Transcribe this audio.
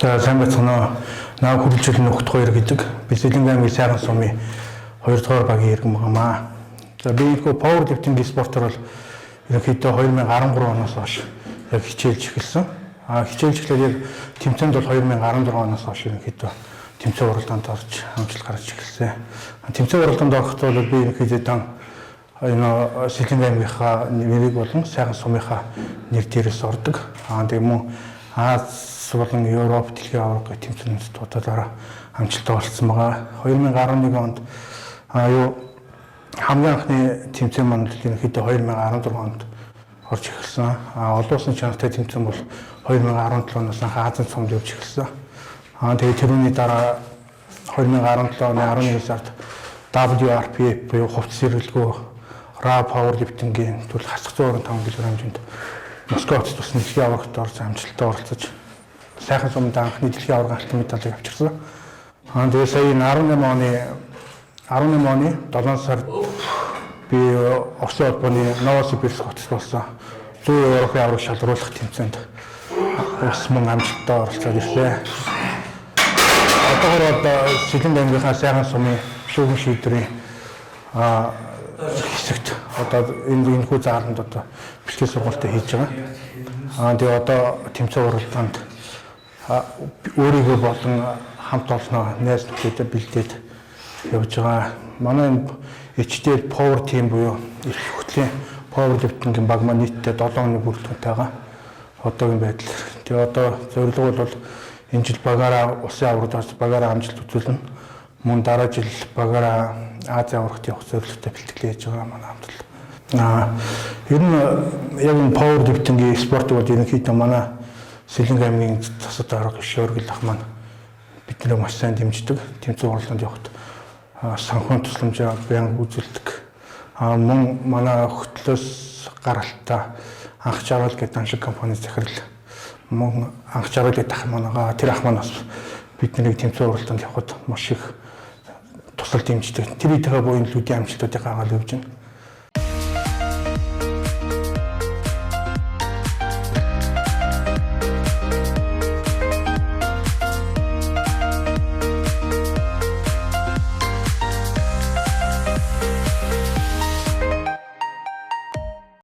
За сайн байцгаана. Наа хүрэлцэл нөхд хоёр гэдэг. Би Сэлэнг аймгийн сайхан сумын 2 дугаар багийн иргэн багамаа. За би энэ power lifting спортоор бол ерөнхийдөө 2013 оноос хойш яг хичээлж эхэлсэн. Хичээлж эхлээд яг тэмцээнд бол 2016 оноос хойш ерөнхийдөө тэмцээн уралдаанд орж амжилт гаргаж эхэлсэн. Тэмцээн уралдаанд орохдоо бол би ерөнхийдөө энэ Сэлэнг аймгийнхаа нэрийг болон сайхан сумынхаа нэр дээрээс ордог. Тэгээ мөн Аз болон Европ дэлхийн аварга тэмцээнүүд дуудаараа амжилттай болсон байгаа. 2011 онд хамгийн анхны тэмцээн манд ерөнхийдөө 2016 онд орж эхэлсэн. Олон улсын чанартай тэмцээн бол 2017 оноос анх Азийн цомд явж эхэлсэн. Тэгээ тэрүүний дараа 2017 оны 11 сард WRPF буюу хувцас сэргэлгүй raw powerlifting-ийн төрөл хасах 105 кг хэмжээнд Москвад тусны дэлхийн аваргад орж амжилттай оролцож сайхан сумд анхны дэлхийн аварга алтан медалийг авчирсан. Тэгээ сая 18 оны 7 сард би Орсын холбооны Новосибирск хотод болсон 100 Европын аварга шалруулах тэмцээнд бас мөн амжилттай оролцоод ирлээ. Одоо Сэлэнг аймгийнхаа сайхан сумын шүүгэн шийдвэрийн хэсэгт одоо энэ хүү зааланд одоо бэлтгэл сургалтыг хийж байгаа. Тэгээ одоо тэмцээн уралдаанд өөрийгөө болон хамт олоноо найз нөхдөдөө бэлдээд явж байгаа. Манай HDL Power Team буюу их хөтлийн Power Lifting-ийн баг маань нийтдээ 7 оны бүрэлдэхүүнтэй байгаа. Одоогийн байдлаар. Тэгээ одоо зорилго бол энэ жил багаараа улсын аваргад орж багаараа амжилт үзүүлнэ. Мөн дараа жил багаараа Азийн аваргад явах зорилготой бэлтгэлээ хийж байгаа манай хамт л. Ер нь яг энэ Power Lifting-ийн спортыг бол ерөнхийдөө манай Сэлэнг аймгийн засаг дарга Шөргөл ах маань биднийг маш сайн дэмждэг. Тэмцээн уралдаанд явахд санхүүгийн тусламжаа байнга үзүүлдэг. Мөн манай хөтлөөс гаралтаа анх жаргал гэдэг аншиг компани захирал мөн анх жаргал гэдэг ах манайгаа тэр ах маань бас биднийг тэмцээн уралдаанд явахд маш их тусал дэмждэг. Тэр ихтэй буян лүдийн амжилтуудыг гаргаад өгч байна.